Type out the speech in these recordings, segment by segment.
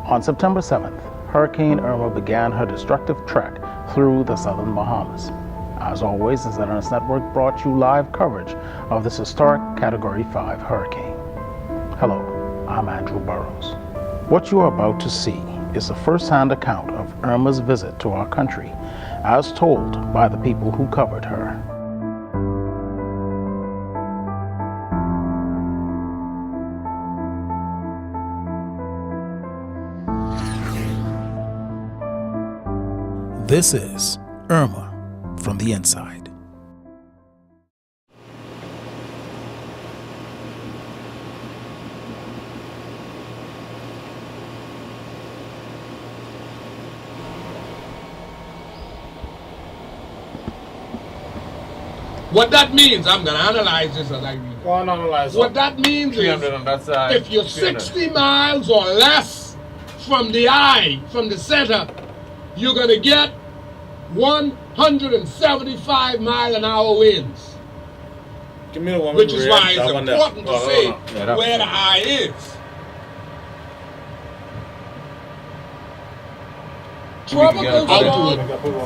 On September 7th, Hurricane Irma began her destructive trek through the southern Bahamas. As always, the ZNS Network brought you live coverage of this historic Category 5 hurricane. Hello, I'm Andrew Burrows. What you are about to see is a first-hand account of Irma's visit to our country, as told by the people who covered her. This is Irma from the inside. What that means, I'm going to analyze this as I read it. Go on, analyze. What that means is, on that side, if you're 60 miles or less from the eye, from the center, you're going to get 175 mile an hour winds. Give me the one, which is why it's important to say where the eye is. Trouble goes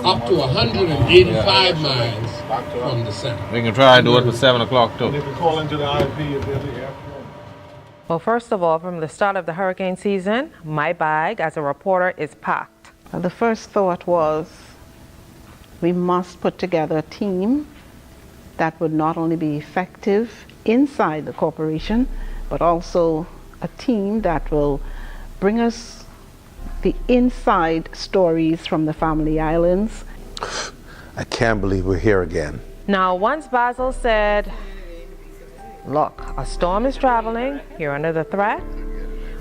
up to 185 miles from the center. We can try and do it with 7 o'clock too. They can call into the IP at the airport. Well, first of all, from the start of the hurricane season, my bag as a reporter is packed. The first thought was we must put together a team that would not only be effective inside the corporation, but also a team that will bring us the inside stories from the family islands. I can't believe we're here again. Now, once Basil said, look, a storm is traveling, you're under the threat,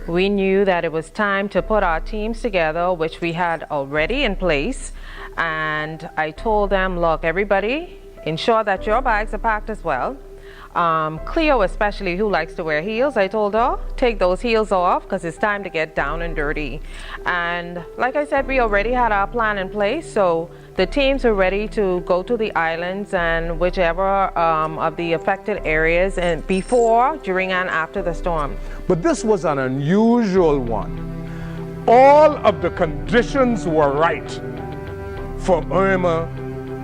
we knew that it was time to put our teams together, which we had already in place. And I told them, look, everybody, ensure that your bags are packed as well. Cleo especially, who likes to wear heels, I told her, take those heels off because it's time to get down and dirty. And like I said, we already had our plan in place, so the teams are ready to go to the islands and whichever of the affected areas and before, during, and after the storm. But this was an unusual one. All of the conditions were right for Irma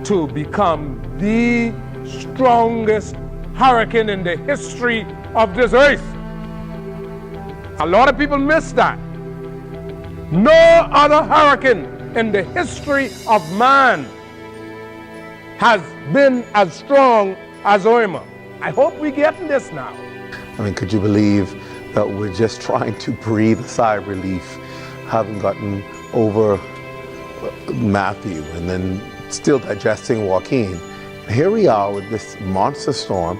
to become the strongest hurricane in the history of this earth. A lot of people miss that. No other hurricane in the history of man has been as strong as Irma. I hope we're getting this now. I mean, could you believe that we're just trying to breathe a sigh of relief, having gotten over Matthew and then still digesting Joaquin. Here we are with this monster storm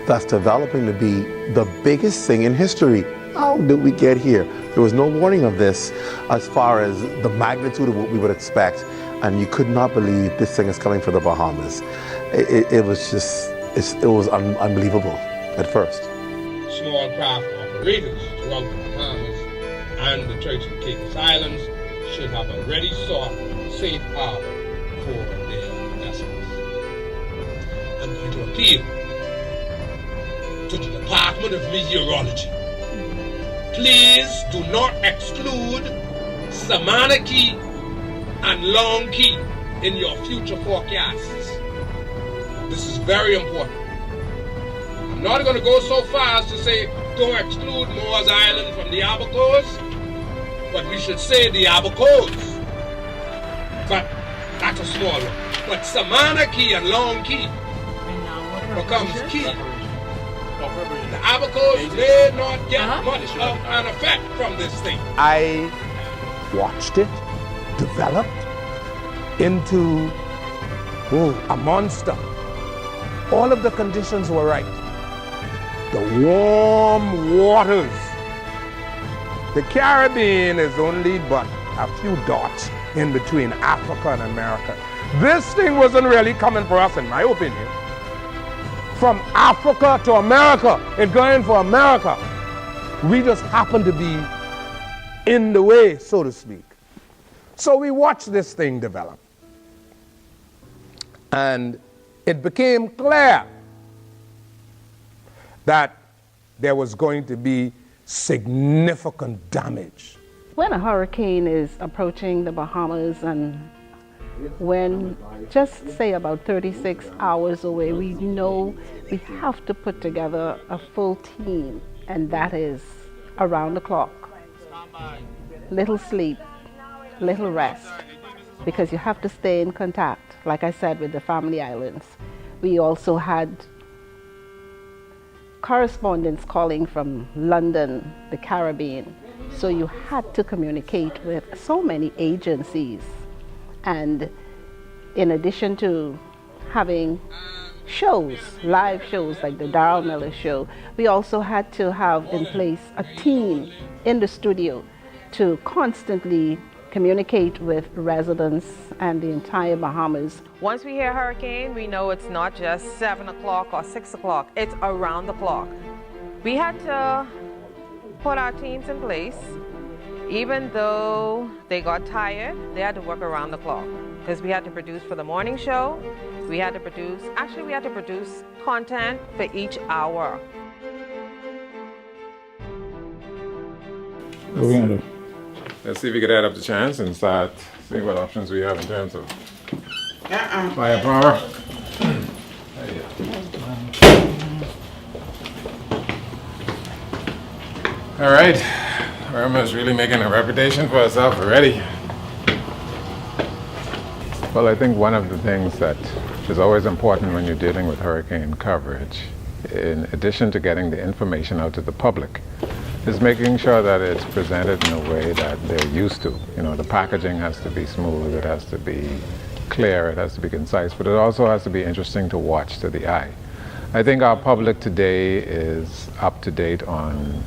that's developing to be the biggest thing in history. How did we get here? There was no warning of this as far as the magnitude of what we would expect, and you could not believe this thing is coming for the Bahamas. It was just, it was unbelievable at first. Small craft operators throughout the Bahamas and the Turks and Caicos Islands should have already sought safe harbor for their vessels. I'm going to appeal to the Department of Meteorology. Please do not exclude Samana Key and Long Key in your future forecasts. This is very important. I'm not going to go so far as to say don't exclude Moores Island from the Abacos, but we should say the Abacos. But that's a small one. But Samana Key and Long Key becomes key. The Abacos may not get much of an effect from this thing. I watched it develop into a monster. All of the conditions were right. The warm waters. The Caribbean is only but a few dots in between Africa and America. This thing wasn't really coming for us, in my opinion. From Africa to America and going for America, we just happened to be in the way, so to speak. So we watched this thing develop. And it became clear that there was going to be significant damage When a hurricane is approaching the Bahamas, and when just say about 36 hours away, we know we have to put together a full team, and that is around the clock. Little sleep, little rest, because you have to stay in contact, like I said, with the family islands. We also had correspondents calling from London, the Caribbean, so you had to communicate with so many agencies. And in addition to having shows, live shows like the Darrell Miller Show, we also had to have in place a team in the studio to constantly communicate with residents and the entire Bahamas. Once we hear hurricane, we know it's not just 7 o'clock or 6 o'clock, it's around the clock. We had to put our teams in place. Even though they got tired, they had to work around the clock because we had to produce for the morning show. We had to produce content for each hour. What we gonna do? Let's see if we can add up the chance and start seeing what options we have in terms of firepower. All right, Irma is really making a reputation for herself already. Well, I think one of the things that is always important when you're dealing with hurricane coverage, in addition to getting the information out to the public, is making sure that it's presented in a way that they're used to. You know, the packaging has to be smooth, it has to be clear, it has to be concise, but it also has to be interesting to watch to the eye. I think our public today is up to date on,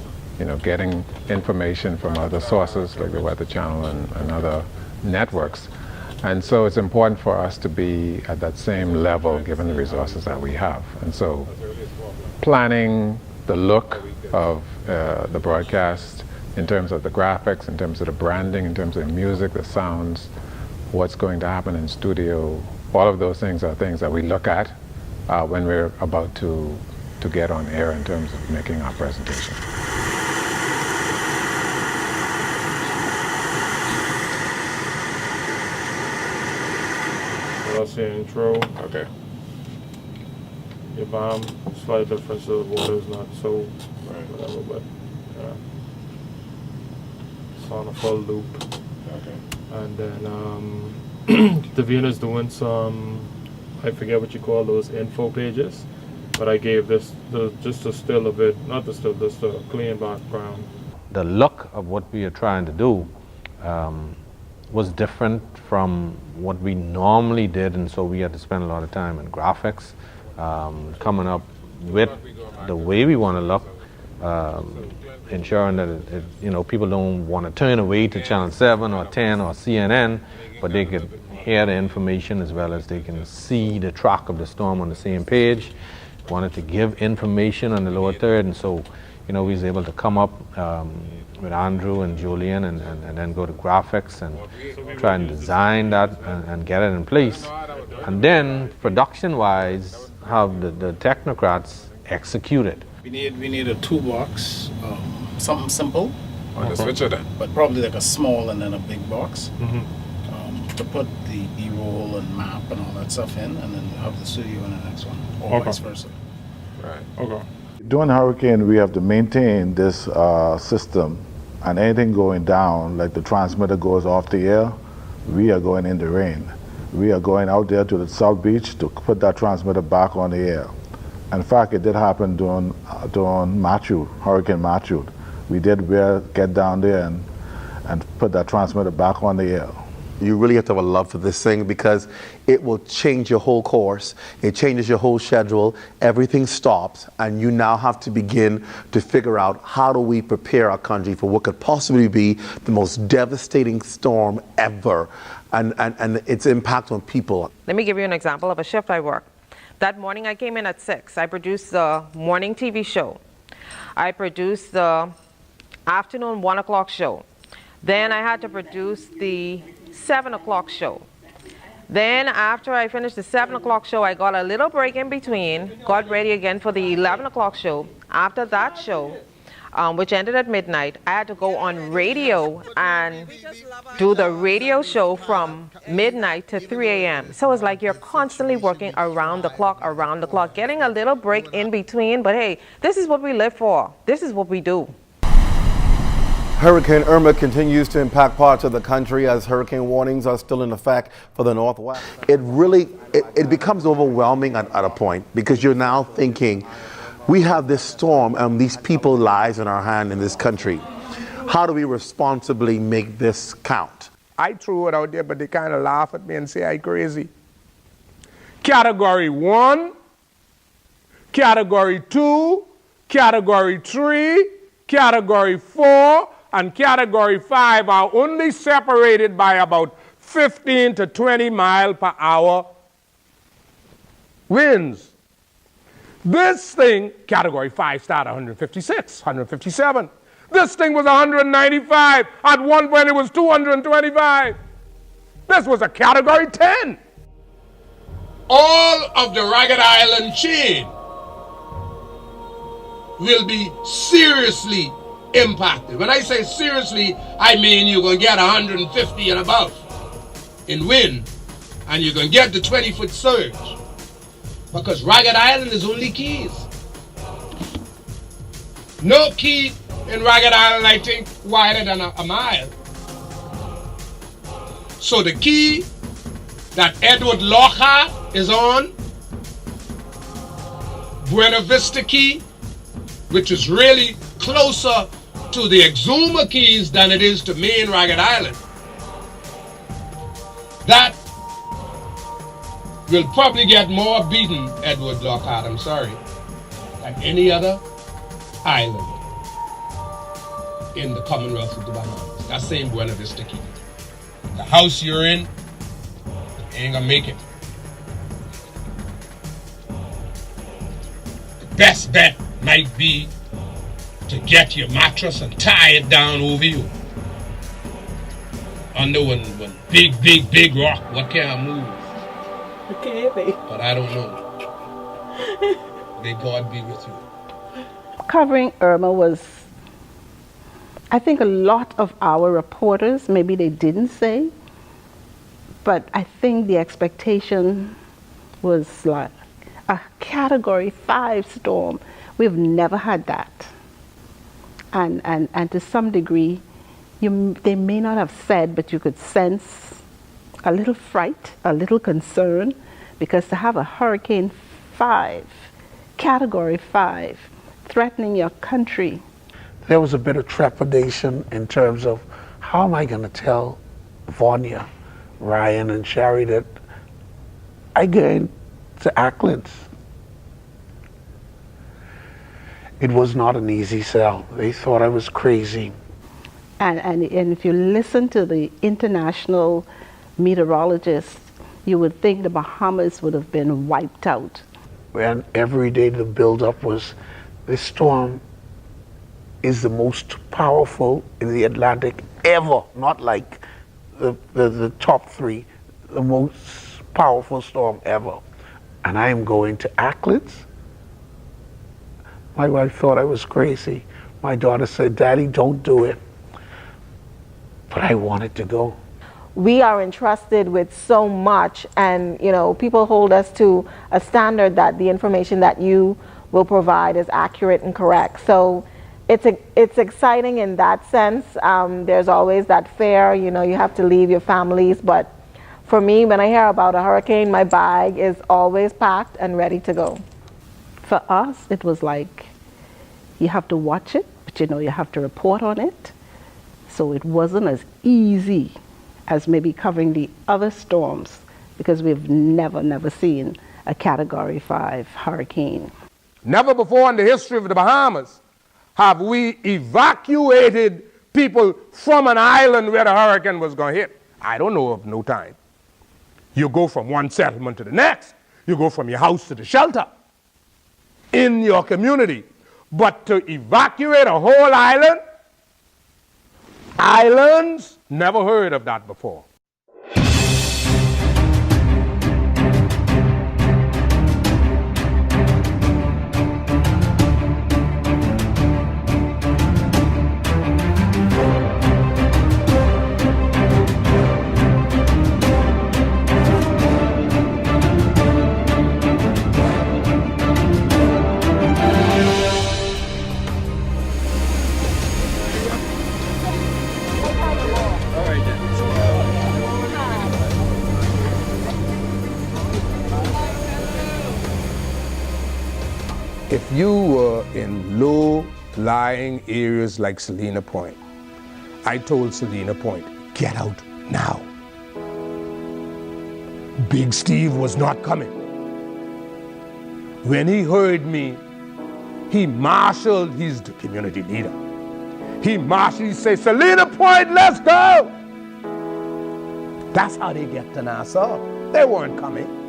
getting information from other sources like the Weather Channel and other networks. And so it's important for us to be at that same level given the resources that we have. And so planning the look of the broadcast in terms of the graphics, in terms of the branding, in terms of the music, the sounds, what's going to happen in studio, all of those things are things that we look at when we're about to get on air in terms of making our presentation. That's the intro. Okay. Your bomb, slight difference of the water is not so whatever, but it's on a full loop. Okay. And then Davina's doing some, I forget what you call those info pages, but I gave this just a still of it, not the still, just a clean background. The look of what we are trying to do was different from what we normally did, and so we had to spend a lot of time in graphics, coming up with the way we want to look, ensuring that people don't want to turn away to Channel 7 or 10 or CNN, but they could hear the information as well as they can see the track of the storm on the same page. Wanted to give information on the lower third, and so we was able to come up with Andrew and Julian and then go to graphics and try and design that and get it in place. And then production-wise, have the technocrats execute it. We need a toolbox, something simple. On the switcher then? But probably like a small and then a big box to put the E-roll and map and all that stuff in, and then have the studio in the next one, or vice versa. Right. Okay. During hurricane, we have to maintain this system, and anything going down, like the transmitter goes off the air, we are going in the rain. We are going out there to the South Beach to put that transmitter back on the air. In fact, it did happen during Hurricane Matthew. We did get down there and put that transmitter back on the air. You really have to have a love for this thing because it will change your whole course. It changes your whole schedule. Everything stops, and you now have to begin to figure out how do we prepare our country for what could possibly be the most devastating storm ever, and its impact on people. Let me give you an example of a shift I worked. That morning I came in at 6. I produced the morning TV show. I produced the afternoon 1 o'clock show. Then I had to produce the 7 o'clock show. Then after I finished the 7 o'clock show, I got a little break in between, got ready again for the 11 o'clock show. After that show, which ended at midnight. I had to go on radio and do the radio show from midnight to 3 a.m. So it's like you're constantly working around the clock, getting a little break in between. But hey, this is what we live for. This is what we do. Hurricane Irma continues to impact parts of the country as hurricane warnings are still in effect for the Northwest. It becomes overwhelming at a point, because you're now thinking, we have this storm and these people's lives in our hand in this country. How do we responsibly make this count? I threw it out there, but they kind of laugh at me and say I'm crazy. Category 1, Category 2, Category 3, Category 4, and Category 5 are only separated by about 15 to 20 miles per hour winds. This thing, Category 5, started 156, 157. This thing was 195. At one point, it was 225. This was a Category 10. All of the Ragged Island chain will be seriously impacted. When I say seriously, I mean you're going to get 150 and above in wind, and you're going to get the 20-foot surge, because Ragged Island is only keys. No key in Ragged Island, I think, wider than a mile. So the key that Edward Lockhart is on, Buena Vista Key, which is really closer to the Exuma Keys than it is to main Ragged Island, that will probably get more beaten, Edward Lockhart, I'm sorry, than any other island in the Commonwealth of the Bahamas. That same Buena Vista Key. The house you're in, ain't gonna make it. The best bet might be to get your mattress and tie it down over you. Under one big rock. What can't move? Okay, but I don't know. May God be with you. Covering Irma was, I think a lot of our reporters, maybe they didn't say, but I think the expectation was like a Category 5 storm. We've never had that. And to some degree, they may not have said, but you could sense a little fright, a little concern, because to have a Hurricane 5, Category 5, threatening your country. There was a bit of trepidation in terms of, how am I going to tell Vanya, Ryan, and Sherry that I going to Acklands? It was not an easy sell. They thought I was crazy. And if you listen to the international meteorologists, you would think the Bahamas would have been wiped out. And every day the buildup was, this storm is the most powerful in the Atlantic ever, not like the top 3, the most powerful storm ever. And I am going to Acklands? My wife thought I was crazy. My daughter said, Daddy, don't do it. But I wanted to go. We are entrusted with so much, and people hold us to a standard that the information that you will provide is accurate and correct. So it's exciting in that sense. There's always that fear, you have to leave your families, but for me, when I hear about a hurricane, my bag is always packed and ready to go. For us, it was like, you have to watch it, but you have to report on it. So it wasn't as easy as maybe covering the other storms, because we've never seen a Category 5 hurricane. Never before in the history of the Bahamas have we evacuated people from an island where the hurricane was going to hit. I don't know of no time. You go from one settlement to the next. You go from your house to the shelter in your community. But to evacuate a whole island, islands, never heard of that before. If you were in low-lying areas like Salina Point, I told Salina Point, get out now. Big Steve was not coming. When he heard me, he marshaled, he's the community leader. He marshaled, he said, Salina Point, let's go! That's how they get to Nassau. They weren't coming.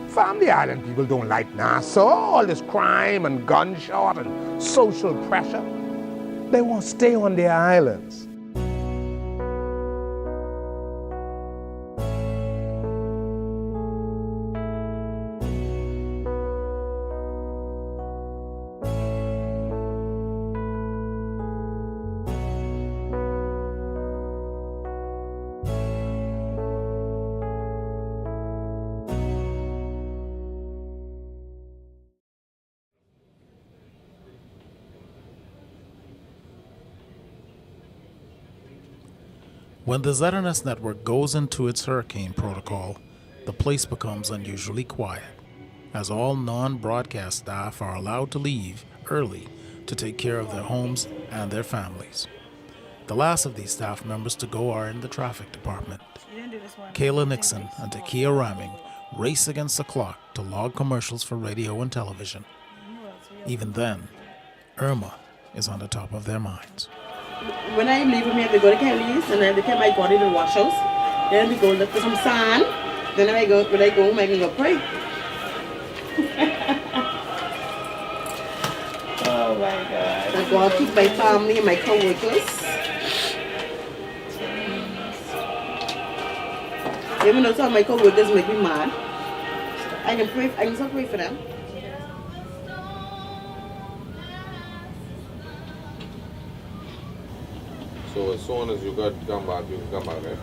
Family Island people don't like Nassau, all this crime and gunshot and social pressure. They want to stay on their islands. When the ZNS Network goes into its hurricane protocol, the place becomes unusually quiet, as all non-broadcast staff are allowed to leave early to take care of their homes and their families. The last of these staff members to go are in the traffic department. Kayla Nixon and Takia Ramming race against the clock to log commercials for radio and television. Even then, Irma is on the top of their minds. When I leave with me, I have to go to Kelly's, and I have to take my body to the wash house. Then I have to go look for some sand. Then when I go home, I can go pray. Oh my God. I go out to keep my family and my co-workers. Even though some of my co-workers make me mad, I can still pray for them. So as soon as you got to come back, you can come back, right?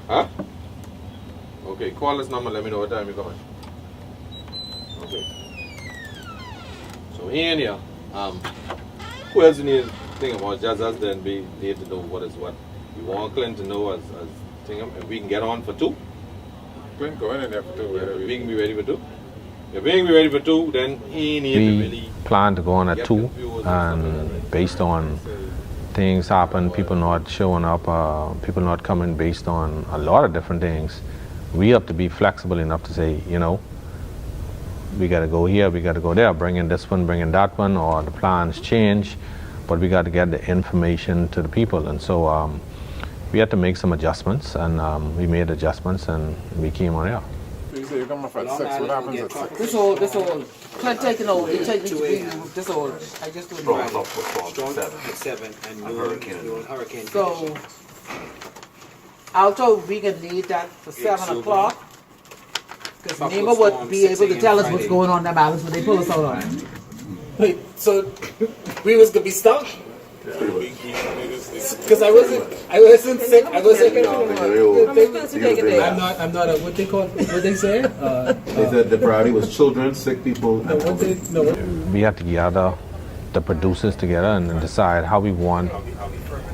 Huh? Okay, call this number, let me know what time you're coming. Okay. So here, who else need to think about just us then be there to know what is what? You want Clint to know as thing, if we can get on for 2? Clint going in there for 2, yeah, we can be ready for 2. If we can be ready for 2, then he needs to really plan to go on at 2, and based on things happen, people not showing up, people not coming based on a lot of different things, we have to be flexible enough to say, you know, we got to go here, we got to go there, bring in this one, bring in that one, or the plans change, but we got to get the information to the people. And so we had to make some adjustments, and we made adjustments, and we came on air. You say you're coming off at 6, what happens at 6? This all. Clint taking over, he take me to be this all. I just do it. Strong at 7 and hurricane. So, I'll tell we can need that for 7 o'clock. Because NEMA would be able to tell us what's going on in them islands when they pull us out on it. Wait, so we was gonna be stuck? Because I wasn't sick. I'm not. What they call? What they say? They said the priority was children, sick people. We had to gather the producers together and decide how we want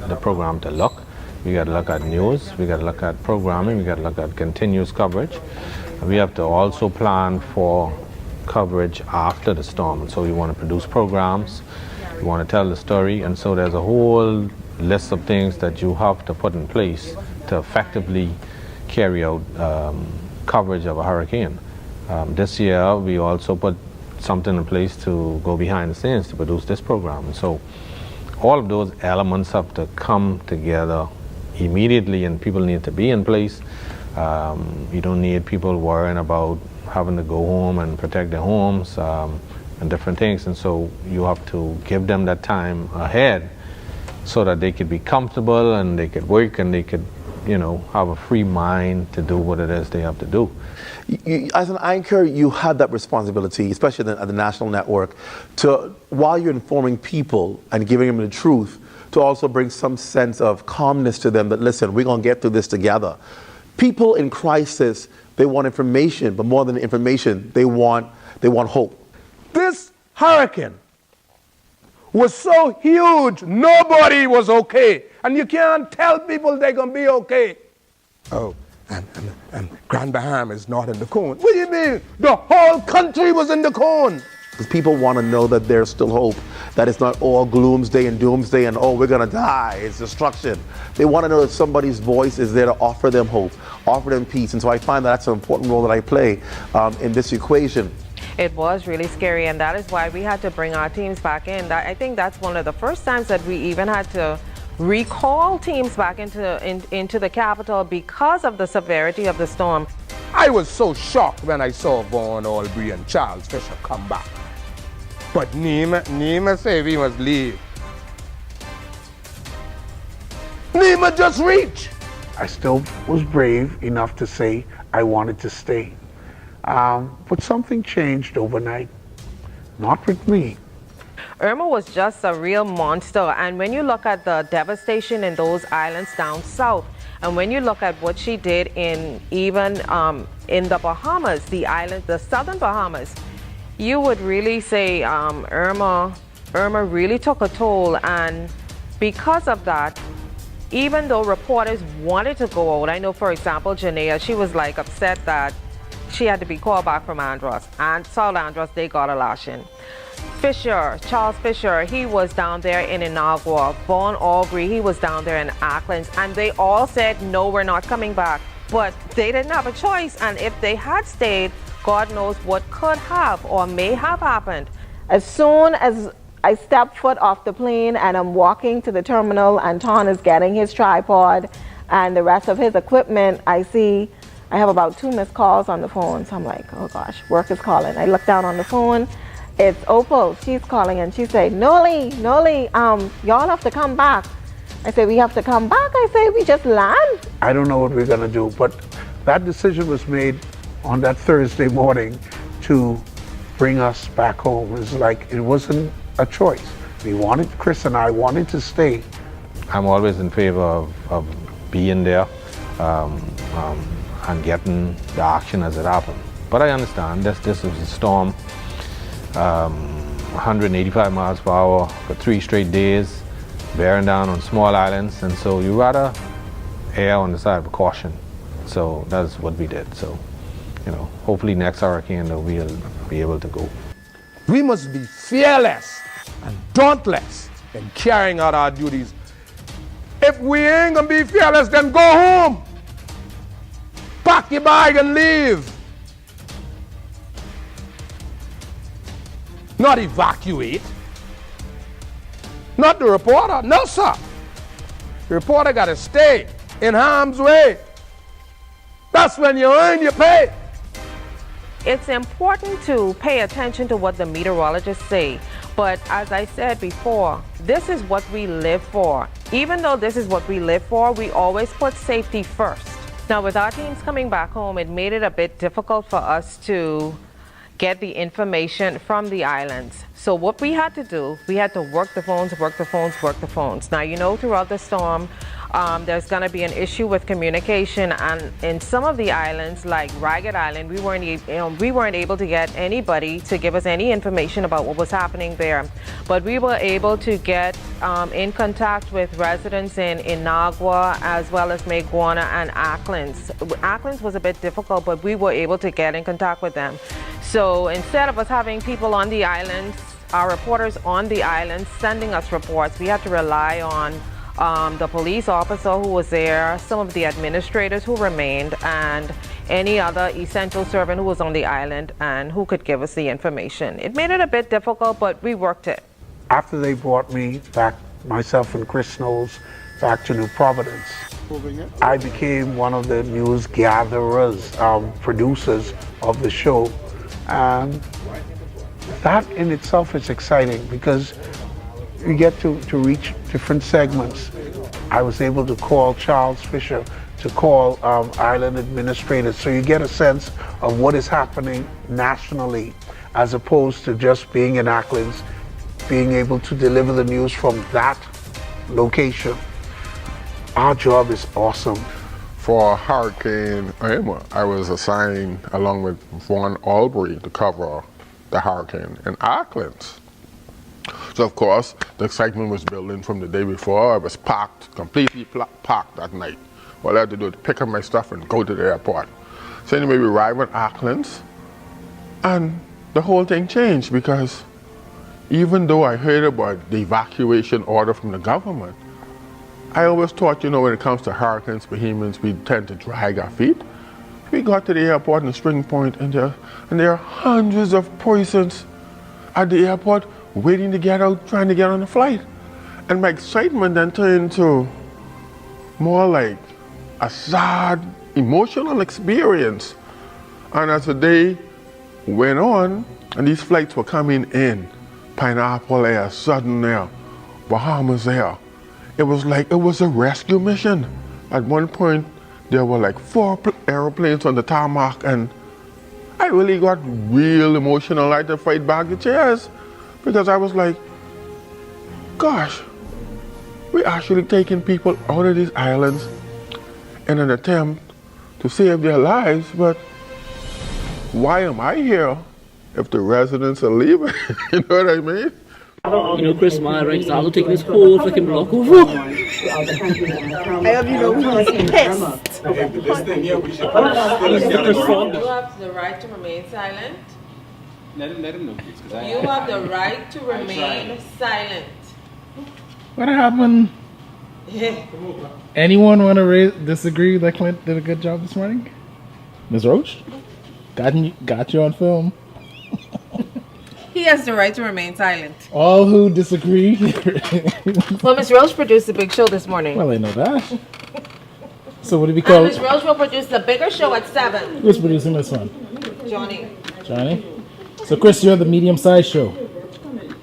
the program to look. We got to look at news. We got to look at programming. We got to look at continuous coverage. We have to also plan for coverage after the storm. So we want to produce programs. We want to tell the story, and so there's a whole list of things that you have to put in place to effectively carry out coverage of a hurricane. This year, we also put something in place to go behind the scenes to produce this program. And so all of those elements have to come together immediately, and people need to be in place. You don't need people worrying about having to go home and protect their homes. And different things, and so you have to give them that time ahead so that they could be comfortable and they could work and they could, you know, have a free mind to do what it is they have to do. As an anchor, you had that responsibility, especially at the national network, to, while you're informing people and giving them the truth, to also bring some sense of calmness to them that, listen, we're going to get through this together. People in crisis, they want information, but more than information, they want hope. This hurricane was so huge, nobody was okay. And you can't tell people they're going to be okay. Oh, and Grand Bahamas is not in the cone. What do you mean? The whole country was in the cone. Because people want to know that there's still hope, that it's not all gloomsday and doomsday and, oh, we're going to die, it's destruction. They want to know that somebody's voice is there to offer them hope, offer them peace. And so I find that's an important role that I play in this equation. It was really scary, and that is why we had to bring our teams back in. I think that's one of the first times that we even had to recall teams back into the capital because of the severity of the storm. I was so shocked when I saw Vaughn Albury and Charles Fisher come back. But Nima said we must leave. Nima just reached. I still was brave enough to say I wanted to stay. But something changed overnight. Not with me. Irma was just a real monster, and when you look at the devastation in those islands down south, and when you look at what she did in the Bahamas, the southern Bahamas, you would really say Irma really took a toll. And because of that, even though reporters wanted to go out, I know, for example, Janaea, she was like upset that she had to be called back from Andros, and South Andros, they got a lashing. Charles Fisher, he was down there in Inagua. Vaughn Albury, he was down there in Acklands, and they all said, no, we're not coming back. But they didn't have a choice, and if they had stayed, God knows what could have or may have happened. As soon as I stepped foot off the plane and I'm walking to the terminal and Ton is getting his tripod and the rest of his equipment, I see I have about 2 missed calls on the phone. So I'm like, oh gosh, work is calling. I look down on the phone. It's Opal. She's calling and she said, Noli, y'all have to come back. I say, we have to come back? I say, we just land. I don't know what we're going to do, but that decision was made on that Thursday morning to bring us back home. It's like, it wasn't a choice. Chris and I wanted to stay. I'm always in favor of being there and getting the action as it happened. But I understand this was a storm, 185 miles per hour for 3 straight days, bearing down on small islands, and so you rather err on the side of caution. So that's what we did. So, hopefully next hurricane we'll be able to go. We must be fearless and dauntless in carrying out our duties. If we ain't gonna be fearless, then go home. Pack your bag and leave. Not evacuate. Not the reporter. No, sir. The reporter gotta stay in harm's way. That's when you earn your pay. It's important to pay attention to what the meteorologists say, but as I said before, this is what we live for. Even though this is what we live for, we always put safety first. Now, with our teams coming back home, it made it a bit difficult for us to get the information from the islands. So what we had to do, we had to work the phones. Now, throughout the storm, there's going to be an issue with communication, and in some of the islands, like Ragged Island, we weren't able to get anybody to give us any information about what was happening there. But we were able to get in contact with residents in Inagua as well as Maguana and Acklands. Acklands was a bit difficult, but we were able to get in contact with them. So instead of us having people on the islands, our reporters on the islands sending us reports, we had to rely on the police officer who was there, some of the administrators who remained, and any other essential servant who was on the island and who could give us the information. It made it a bit difficult, but we worked it. After they brought me back, myself and Chris Knowles, back to New Providence, I became one of the news gatherers, producers of the show. And that in itself is exciting because you get to reach different segments. I was able to call Charles Fisher, to call island administrators, so you get a sense of what is happening nationally, as opposed to just being in Acklands, being able to deliver the news from that location. Our job is awesome. For Hurricane Irma, I was assigned along with Vaughn Albury to cover the hurricane in Acklands. So of course, the excitement was building from the day before. I was packed, completely packed that night all I had to do was pick up my stuff and go to the airport. So anyway, we arrived at Auckland, and the whole thing changed, because even though I heard about the evacuation order from the government, I always thought, when it comes to hurricanes, Bahamians, we tend to drag our feet. We got to the airport in String Point, and there are hundreds of persons at the airport waiting to get out, trying to get on the flight. And my excitement then turned into more like a sad, emotional experience. And as the day went on, and these flights were coming in, Pineapple Air, Southern Air, Bahamas Air, it was like it was a rescue mission. At one point, there were like 4 airplanes on the tarmac, and I really got real emotional. I had to fight back the tears, because I was like, gosh, we're actually taking people out of these islands in an attempt to save their lives, but why am I here if the residents are leaving? You know what I mean? Chris, my right, I'll take this whole fucking block over. I hope you know he's pissed. You have the right to remain silent. Let him know, please. You have the right to remain silent. What happened? Anyone want to disagree that Clint did a good job this morning? Ms. Roach? Got you on film. He has the right to remain silent. All who disagree. Well, Ms. Roach produced the big show this morning. Well, I know that. So what do we call Ms. Roach will produce the bigger show at 7. Who's producing this one? Johnny. Johnny? So Chris, you're the medium-sized show.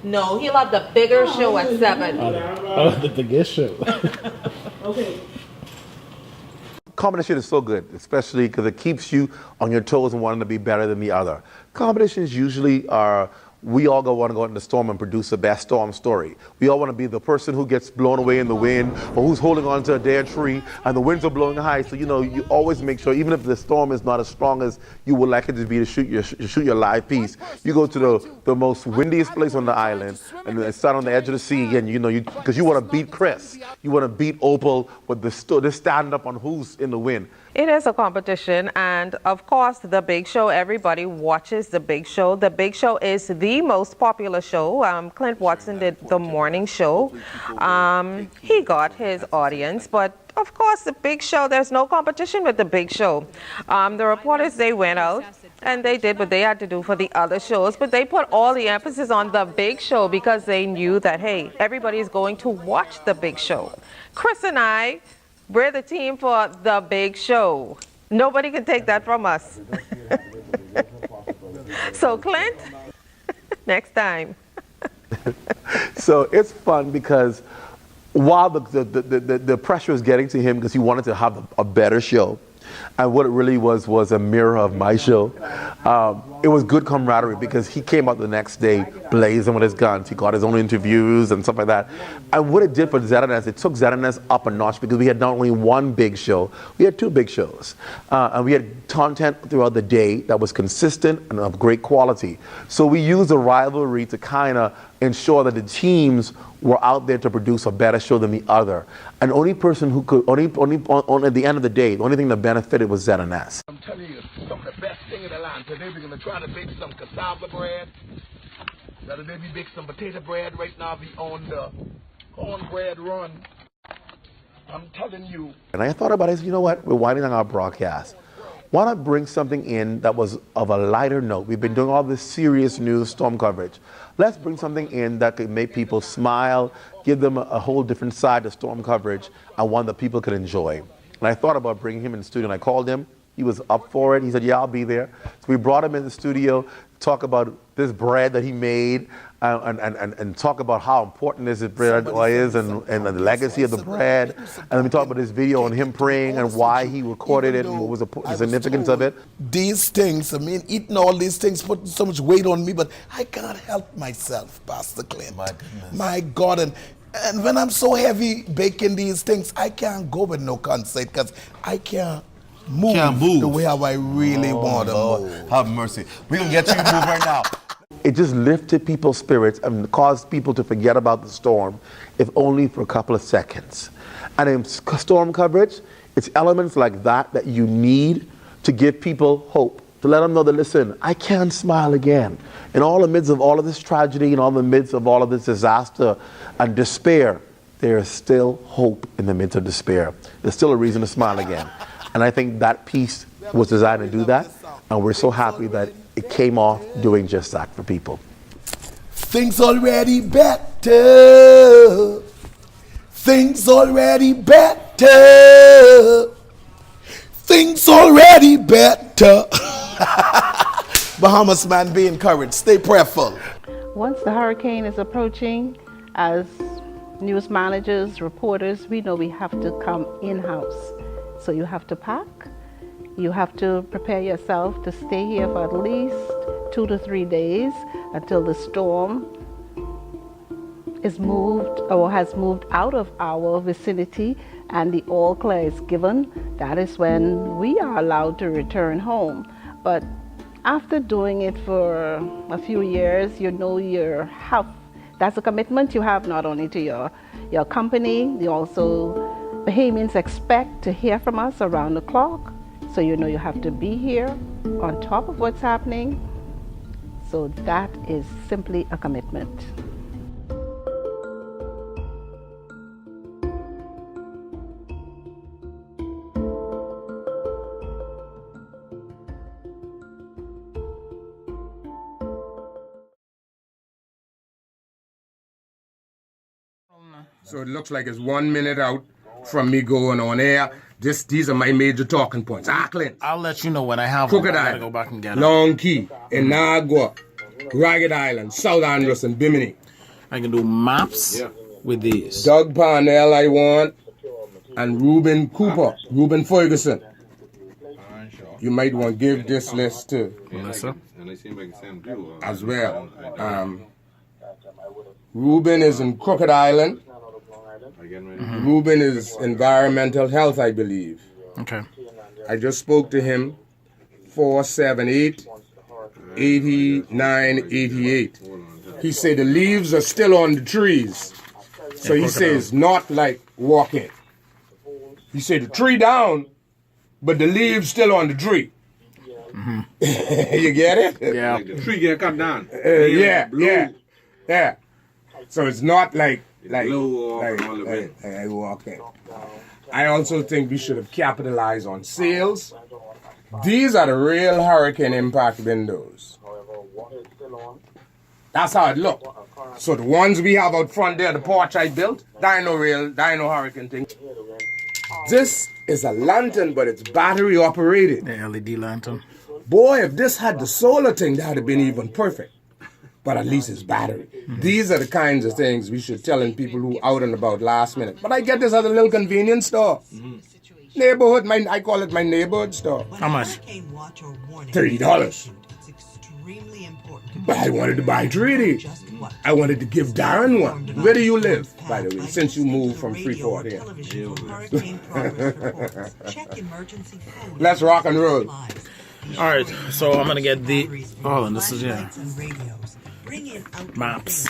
No, he'll have the bigger show at 7. Oh, the biggest show. Okay. Competition is so good, especially because it keeps you on your toes and wanting to be better than the other. Competitions usually are, we all want to go out in the storm and produce the best storm story. We all want to be the person who gets blown away in the wind, or who's holding on to a dead tree and the winds are blowing high. So, you always make sure, even if the storm is not as strong as you would like it to be to shoot your live piece, you go to the most windiest place on the island and start on the edge of the sea, and because you want to beat Chris, you want to beat Opal with the stand up on who's in the wind. It is a competition, and of course, the big show, everybody watches the big show. The big show is the most popular show. Clint Watson did the morning show. He got his audience, but of course, the big show, there's no competition with the big show. The reporters, they went out and they did what they had to do for the other shows, but they put all the emphasis on the big show because they knew that, hey, everybody's going to watch the big show. Chris and I, we're the team for the big show. Nobody can take that from us. So, Clint, next time. So it's fun because while the pressure was getting to him because he wanted to have a better show, and what it really was a mirror of my show. It was good camaraderie because he came out the next day blazing with his guns. He got his own interviews and stuff like that. And what it did for ZNS, it took ZNS up a notch because we had not only one big show, we had 2 big shows. And we had content throughout the day that was consistent and of great quality. So we used the rivalry to kind of ensure that the teams were out there to produce a better show than the other. And only person who could, at the end of the day, the only thing that benefited was ZNS. I'm telling you, some of the best thing in the land. Today we're going to try to bake some cassava bread. The other day we baked some potato bread. Right now we on the cornbread run. I'm telling you. And I thought about it, you know what, we're winding down our broadcast. Why not bring something in that was of a lighter note? We've been doing all this serious news storm coverage. Let's bring something in that could make people smile, give them a whole different side to storm coverage, and one that people could enjoy. And I thought about bringing him in the studio, and I called him. He was up for it. He said, yeah, I'll be there. So we brought him in the studio, talk about this bread that he made, and talk about how important this bread is and the legacy of the bread. And then we talk about this video on him praying and why he recorded it and what was the significance of it. These things, I mean, eating all these things put so much weight on me, but I can't help myself, Pastor Clint. My goodness. My God. And when I'm so heavy baking these things, I can't go with no concert because I can't move the way how I really want to move. Have mercy. We're going to get you to move right now. It just lifted people's spirits and caused people to forget about the storm, if only for a couple of seconds. And in storm coverage, It's elements like that that you need to give people hope, to let them know that, listen, I can smile again. In all the midst of all of this tragedy, in all the midst of all of this disaster and despair, there is still hope in the midst of despair. There's still a reason to smile again. And I think that piece was designed to do that, and we're so happy that it came off doing just that for people. Things already better. Things already better. Things already better. Bahamas man, be encouraged. Stay prayerful. Once the hurricane is approaching, as news managers, reporters, we know we have to come in-house. So you have to pack. You have to prepare yourself to stay here for at least 2 to 3 days until the storm is moved or has moved out of our vicinity and the all clear is given. That is when we are allowed to return home. But after doing it for a few years, you know that's a commitment you have not only to your company, Bahamians expect to hear from us around the clock. So you know you have to be here on top of what's happening. So that is simply a commitment. So it looks like it's 1 minute out from me going on air. These are my major talking points. Auckland. I'll let you know when I have Crooked them. I gotta Island, go back and get them. Long Key, Inagua, Ragged Island, South Andros, and Bimini. I can do maps with these. Doug Parnell I want, and Reuben Cooper, Reuben Ferguson. You might want to give this list to Melissa as well. Reuben is in Crooked Island. Reuben is environmental health, I believe. Okay. I just spoke to him 478-8988. He said the leaves are still on the trees. So he says not like walking. He said the tree down, but the leaves still on the tree. Mm-hmm. You get it? Yeah. The tree get cut down. Yeah. So it's not like I walk in. I also think we should have capitalized on sales. These are the real hurricane impact windows. That's how it looked. So the ones we have out front there, the porch I built, that ain't no hurricane thing. This is a lantern, but it's battery operated. The LED lantern. Boy, if this had the solar thing, that would have been even perfect. But at least it's battery. Mm-hmm. These are the kinds of things we should telling people who out and about last minute. But I get this at a little convenience store. Mm-hmm. Neighborhood, I call it my neighborhood store. How much? $30. But I wanted to buy 3D. I wanted to give Darren one. Where do you live, by the way, since you moved from Freeport here? Let's rock and roll. All right, so I'm gonna get the. Oh, and this is maps.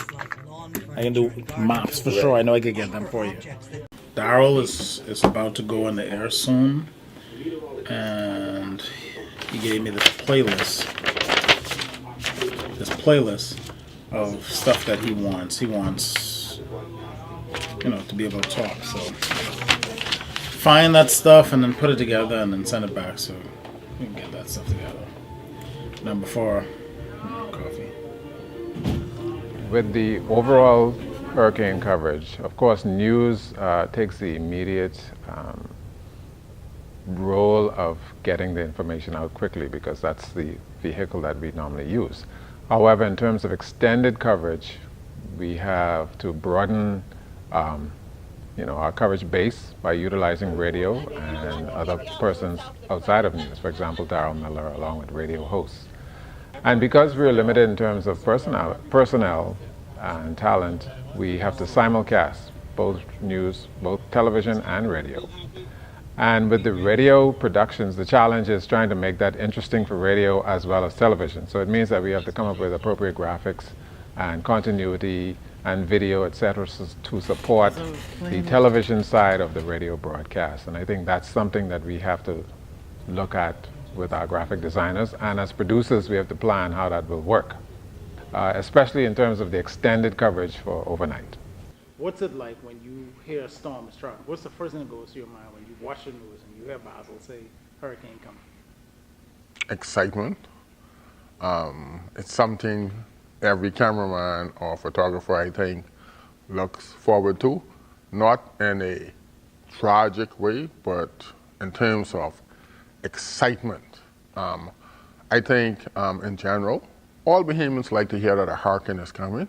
I can do maps for sure. I know I can get them for you. Daryl is about to go in the air soon, and he gave me this playlist. Of stuff that he wants. He wants, to be able to talk. So find that stuff and then put it together and then send it back so we can get that stuff together. Then before coffee. With the overall hurricane coverage, of course, news takes the immediate role of getting the information out quickly because that's the vehicle that we normally use. However, in terms of extended coverage, we have to broaden our coverage base by utilizing radio and other persons outside of news, for example, Daryl Miller, along with radio hosts. And because we're limited in terms of personnel and talent, we have to simulcast both news, both television and radio. And with the radio productions, the challenge is trying to make that interesting for radio as well as television. So it means that we have to come up with appropriate graphics and continuity and video, etc., to support the television side of the radio broadcast. And I think that's something that we have to look at with our graphic designers, and as producers we have to plan how that will work, especially in terms of the extended coverage for overnight. What's it like when you hear a storm is traveling? What's the first thing that goes through your mind when you watch the news and you hear Basil say hurricane coming? Excitement. It's something every cameraman or photographer, I think, looks forward to, not in a tragic way, but in terms of excitement. I think in general, all Bahamians like to hear that a hurricane is coming.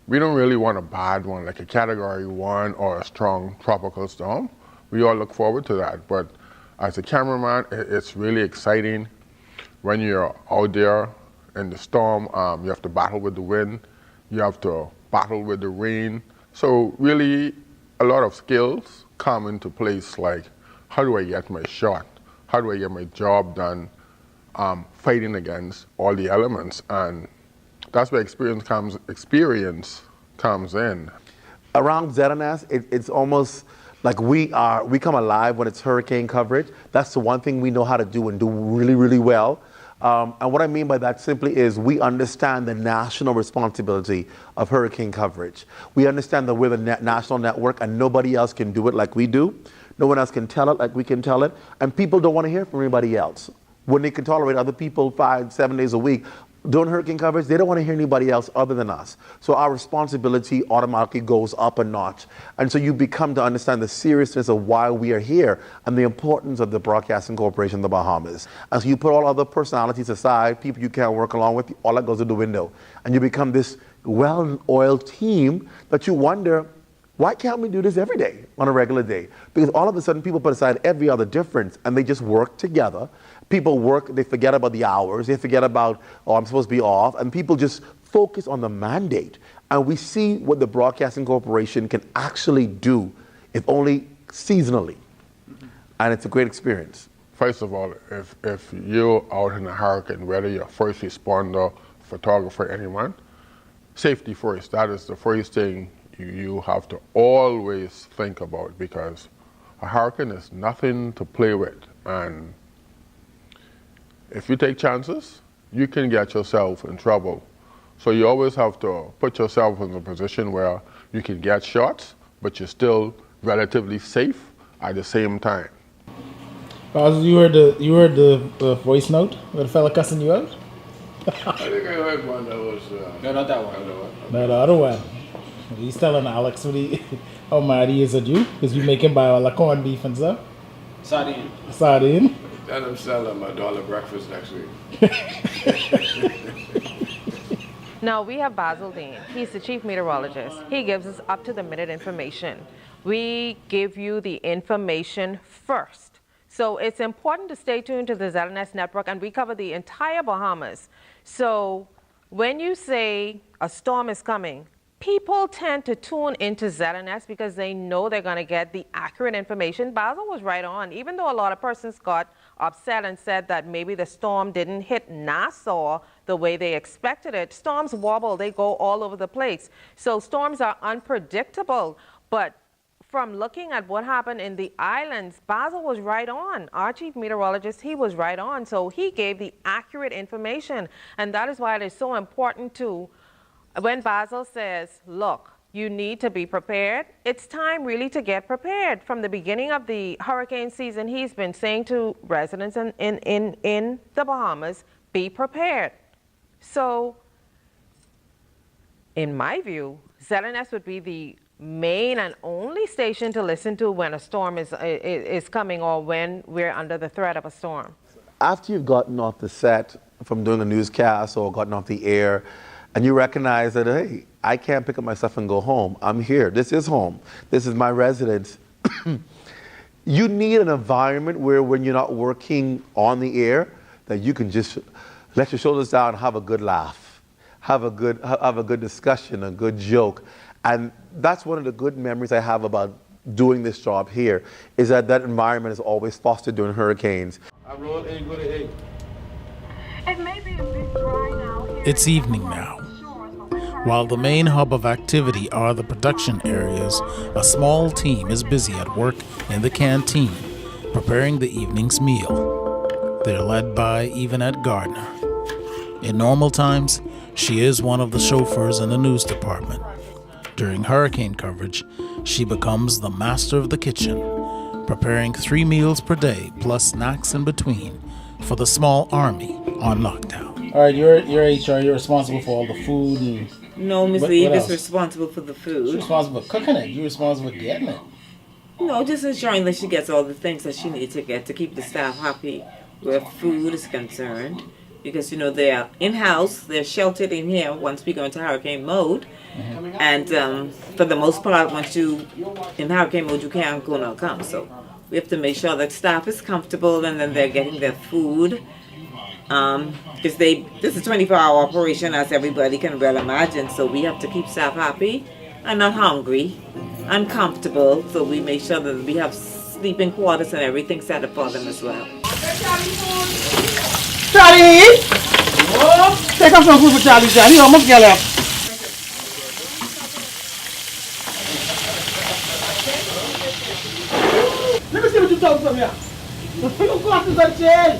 We don't really want a bad one, like a Category 1 or a strong tropical storm. We all look forward to that, but as a cameraman, it's really exciting when you're out there in the storm. You have to battle with the wind, you have to battle with the rain. So really, a lot of skills come into place, like how do I get my shot? How do I get my job done? Fighting against all the elements, and that's where experience comes in. Around ZNS, it's almost like we come alive when it's hurricane coverage. That's the one thing we know how to do and do really, really well. And what I mean by that simply is we understand the national responsibility of hurricane coverage. We understand that we're the national network and nobody else can do it like we do. No one else can tell it like we can tell it. And people don't want to hear from anybody else. When they can tolerate other people 5-7 days a week doing hurricane coverage, they don't want to hear anybody else other than us. So our responsibility automatically goes up a notch. And so you become to understand the seriousness of why we are here and the importance of the Broadcasting Corporation of the Bahamas. As you put all other personalities aside, people you can't work along with, all that goes to the window. And you become this well-oiled team that you wonder, why can't we do this every day on a regular day? Because all of a sudden people put aside every other difference and they just work together. People work, they forget about the hours, they forget about, oh, I'm supposed to be off, and people just focus on the mandate. And we see what the Broadcasting Corporation can actually do, if only seasonally. And it's a great experience. First of all, if you're out in a hurricane, whether you're a first responder, photographer, anyone, safety first. That is the first thing you have to always think about, because a hurricane is nothing to play with. And if you take chances, you can get yourself in trouble. So you always have to put yourself in a position where you can get shots, but you're still relatively safe at the same time. You heard the voice note with the fella cussing you out? I think I heard one that was... No, not that one. No, the other one. He's telling Alex how mad he is at you because you make him buy all the corned beef and stuff. Sardine. And I'm selling my dollar breakfast next week. Now we have Basil Dean. He's the chief meteorologist. He gives us up-to-the-minute information. We give you the information first. So it's important to stay tuned to the ZNS Network, and we cover the entire Bahamas. So when you say a storm is coming, people tend to tune into ZNS because they know they're going to get the accurate information. Basil was right on, even though a lot of persons got upset and said that maybe the storm didn't hit Nassau the way they expected it. Storms wobble, they go all over the place. So storms are unpredictable, but from looking at what happened in the islands, Basil was right on. Our chief meteorologist, he was right on. So he gave the accurate information, and that is why it is so important to, when Basil says, look, you need to be prepared, it's time really to get prepared. From the beginning of the hurricane season, he's been saying to residents in the Bahamas, be prepared. So, in my view, ZNS would be the main and only station to listen to when a storm is coming or when we're under the threat of a storm. After you've gotten off the set from doing a newscast or gotten off the air, and you recognize that, hey, I can't pick up my stuff and go home. I'm here. This is home. This is my residence. You need an environment where when you're not working on the air, that you can just let your shoulders down and have a good laugh, have a good discussion, a good joke. And that's one of the good memories I have about doing this job here, is that that environment is always fostered during hurricanes. I rolled egg with an egg. It may be a bit dry now. It's evening now. While the main hub of activity are the production areas, a small team is busy at work in the canteen, preparing the evening's meal. They're led by Yvonette Gardner. In normal times, she is one of the chauffeurs in the news department. During hurricane coverage, she becomes the master of the kitchen, preparing 3 meals per day plus snacks in between for the small army on lockdown. All right, you're HR. You're responsible for all the food and. No, Ms. Eve is responsible for the food. She's responsible for cooking it. You're responsible for getting it. No, just ensuring that she gets all the things that she needs to get to keep the staff happy where food is concerned. Because, you know, they're in-house, they're sheltered in here once we go into hurricane mode. Mm-hmm. And for the most part, once you in hurricane mode, you can't go nor come. So we have to make sure that staff is comfortable and then they're getting their food. Because this is a 24-hour operation, as everybody can well imagine. So we have to keep staff happy and not hungry and comfortable. So we make sure that we have sleeping quarters and everything set up for them as well. Charlie! Oh, take up some food for Charlie. Charlie almost got up. Let me see what you talk from here. You got to the jail.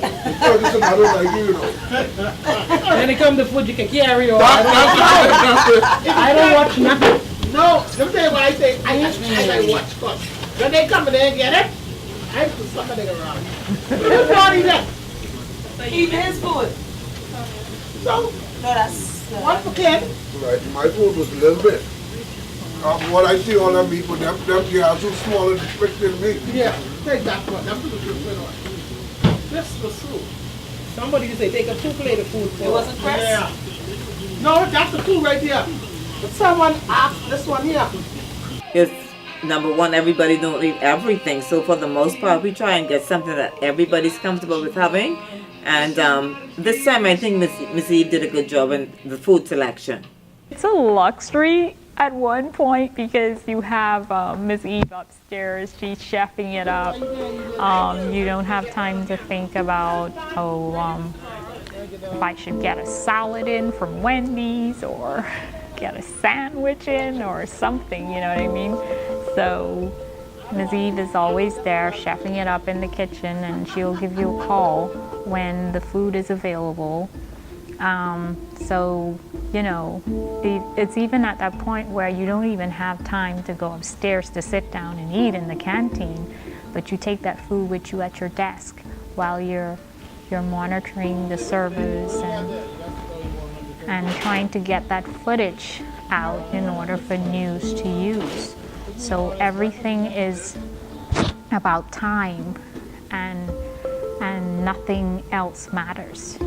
When it comes to food, you can carry on. I don't watch nothing. No, let me tell you what I say. I watch first. When they come and they get it, I have to suck a nigga around. Who's not eating? Eating his food. So, no, that's what for Ken? Right, my food was a little bit. What I see all them people, them guys too small and than me. Yeah, take that one. That's what you put on. This was soup. Somebody used to say take a 2 plate of food. It wasn't fresh? Yeah. No, that's the 2 right there. But someone asked this one here. It's number one, everybody don't eat everything. So for the most part, we try and get something that everybody's comfortable with having. And this time, I think Miss Eve did a good job in the food selection. It's a luxury at one point because you have Miss Eve upstairs. She's chefing it up. You don't have time to think about, if I should get a salad in from Wendy's or get a sandwich in or something, you know what I mean? So Ms. Eve is always there chefing it up in the kitchen, and she'll give you a call when the food is available. So, you know, it's even at that point where you don't even have time to go upstairs to sit down and eat in the canteen, but you take that food with you at your desk while you're monitoring the servers and trying to get that footage out in order for news to use. So everything is about time and nothing else matters.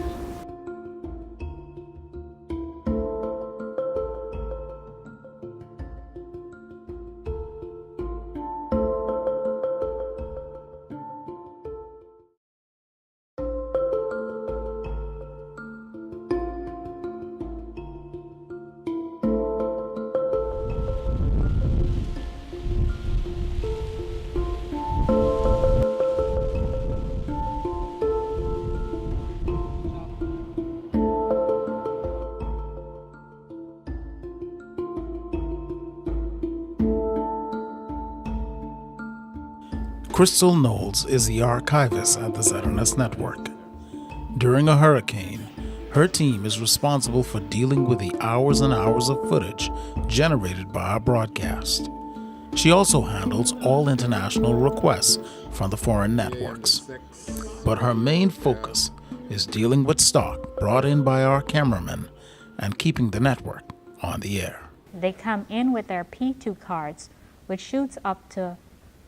Crystal Knowles is the archivist at the ZNS Network. During a hurricane, her team is responsible for dealing with the hours and hours of footage generated by our broadcast. She also handles all international requests from the foreign networks. But her main focus is dealing with stock brought in by our cameramen and keeping the network on the air. They come in with their P2 cards, which shoots up to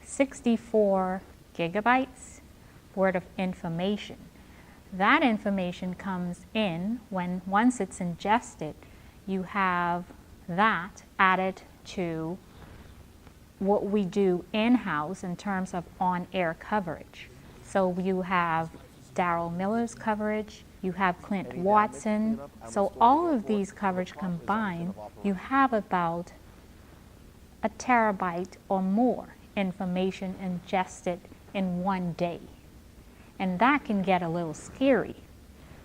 64 gigabytes worth of information. That information comes in once it's ingested, you have that added to what we do in-house in terms of on-air coverage. So you have Daryl Miller's coverage, you have Clint Watson. So all of these coverage combined, you have about a terabyte or more information ingested in one day. And that can get a little scary.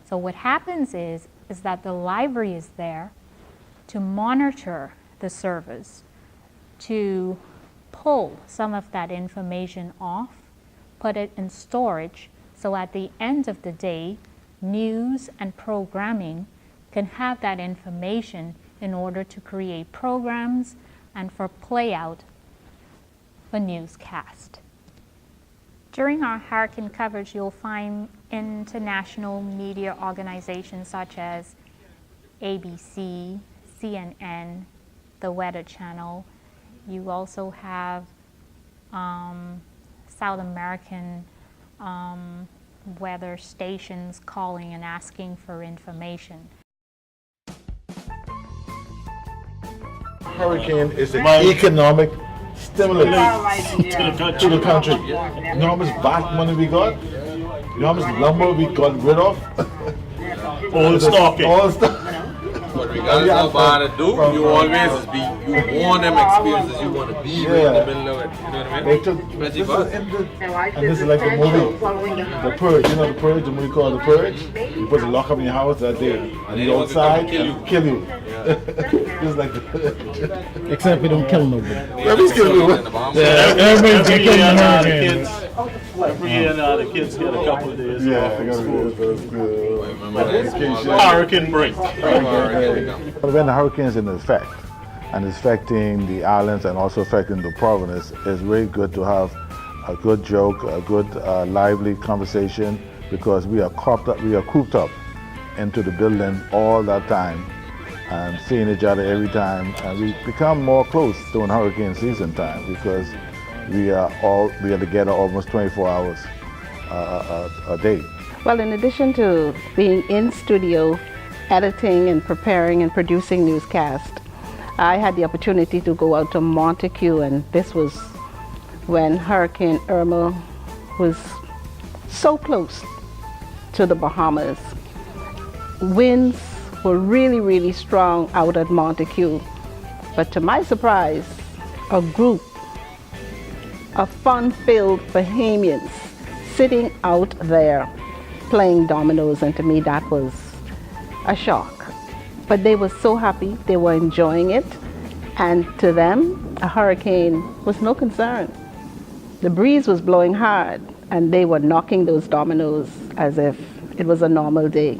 So what happens is that the library is there, to monitor the servers, to pull some of that information off, put it in storage, so at the end of the day, news and programming can have that information in order to create programs and for play out for newscast. During our hurricane coverage, you'll find international media organizations such as ABC, CNN, the Weather Channel. You also have South American weather stations calling and asking for information. Hurricane is an economic stimulus to the country. You know how much back money we got? You know how much lumber we got rid of? All stocking. But regardless of what to do, you always you want them experiences. You want to be in the middle of it. You know what I mean? And this is like the movie, The Purge. You know The Purge, the movie called The Purge? You put the lock up in your house that day, and you outside, kill you. It's like the Except we don't kill nobody. Everybody's killing you. Everybody's getting killed in the hurricanes. Every year now the kids get a couple of days off from school. Hurricane break. When the hurricane is in effect and it's affecting the islands and also affecting the province, it's really good to have a good joke, a good lively conversation, because we are cooped up into the building all that time and seeing each other every time, and we become more close during hurricane season time because we are together almost 24 hours a day. Well, in addition to being in studio, editing and preparing and producing newscast, I had the opportunity to go out to Montague, and this was when Hurricane Irma was so close to the Bahamas. Winds were really, really strong out at Montague, but to my surprise, a group of fun-filled Bahamians sitting out there playing dominoes, and to me that was a shock. But they were so happy, they were enjoying it, and to them, a hurricane was no concern. The breeze was blowing hard, and they were knocking those dominoes as if it was a normal day.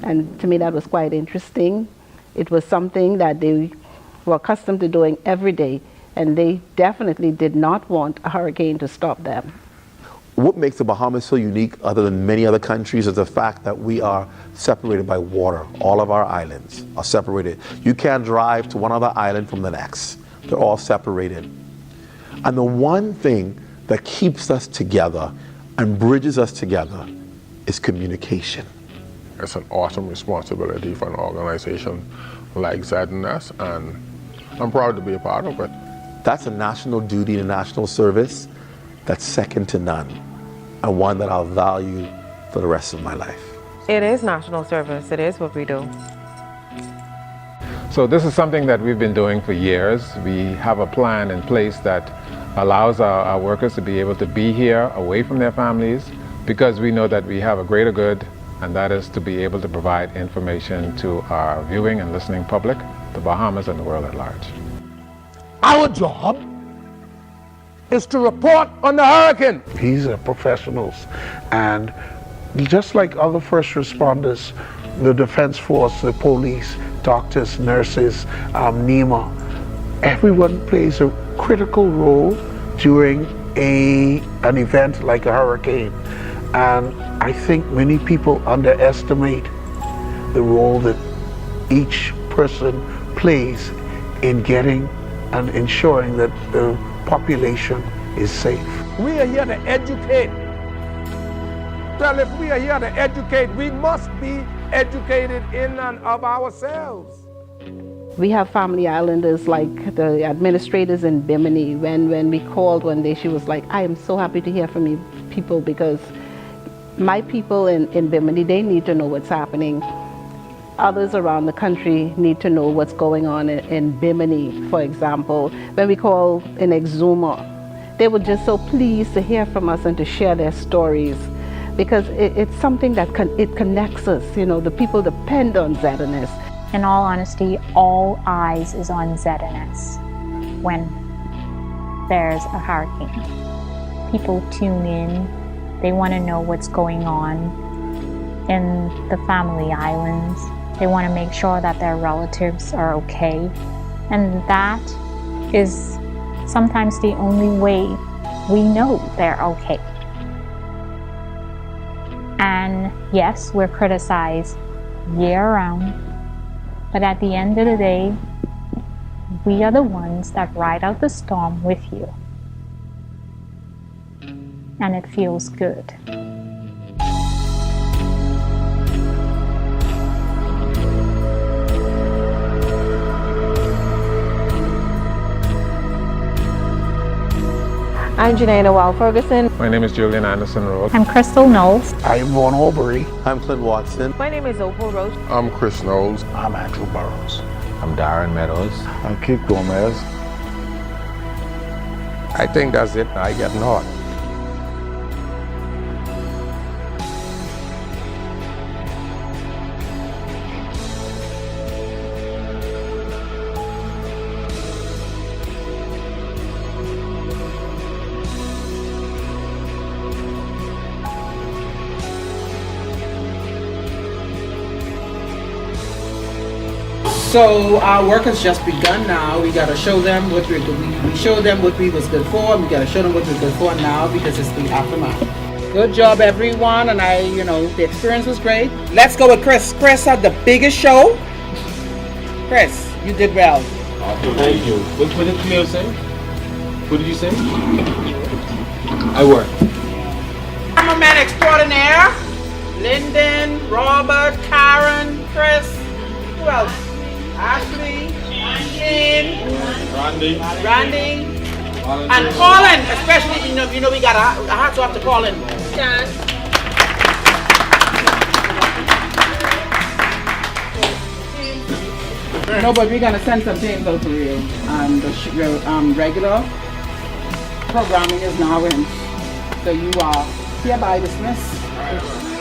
And to me that was quite interesting. It was something that they were accustomed to doing every day, and they definitely did not want a hurricane to stop them. What makes the Bahamas so unique other than many other countries is the fact that we are separated by water. All of our islands are separated. You can't drive to one other island from the next. They're all separated. And the one thing that keeps us together and bridges us together is communication. It's an awesome responsibility for an organization like ZNS, and I'm proud to be a part of it. That's a national duty and a national service that's second to none, and one that I'll value for the rest of my life. It is national service. It is what we do. So this is something that we've been doing for years. We have a plan in place that allows our workers to be able to be here away from their families, because we know that we have a greater good, and that is to be able to provide information to our viewing and listening public, the Bahamas and the world at large. Our job is to report on the hurricane. These are professionals, and just like other first responders, the Defense Force, the police, doctors, nurses, NEMA, everyone plays a critical role during an event like a hurricane. And I think many people underestimate the role that each person plays in getting and ensuring that the population is safe. We are here to educate. Well, if we are here to educate, we must be educated in and of ourselves. We have family islanders like the administrators in Bimini. When we called one day, she was like, I am so happy to hear from you people, because my people in Bimini, they need to know what's happening. Others around the country need to know what's going on in Bimini, for example. When we call in Exuma, they were just so pleased to hear from us and to share their stories, because it's something that it connects us. You know, the people depend on ZNS. In all honesty, all eyes is on ZNS when there's a hurricane. People tune in, they want to know what's going on in the family islands. They want to make sure that their relatives are okay. And that is sometimes the only way we know they're okay. And yes, we're criticized year-round, but at the end of the day, we are the ones that ride out the storm with you. And it feels good. I'm Janaina Wild-Ferguson. My name is Julian Anderson Road. I'm Crystal Knowles. I'm Vaughn Aubrey. I'm Clint Watson. My name is Opal Roach. I'm Chris Knowles. I'm Andrew Burrows. I'm Darren Meadows. I'm Keith Gomez. I think that's it. I getting hot. So our work has just begun now. We got to show them what we showed them what we was good for. And we got to show them what we're good for now because it's the aftermath. Good job, everyone, and the experience was great. Let's go with Chris. Chris had the biggest show. Chris, you did well. Thank you. What did Camille say? What did you say? I worked. Cameraman extraordinaire, Lyndon, Robert, Karen, Chris. Who else? Ashley, Shane, Randy, and Colin, especially, we got a hats off to Colin. No, but we're gonna send some things out for real. The regular programming is now in. So you are hereby dismissed.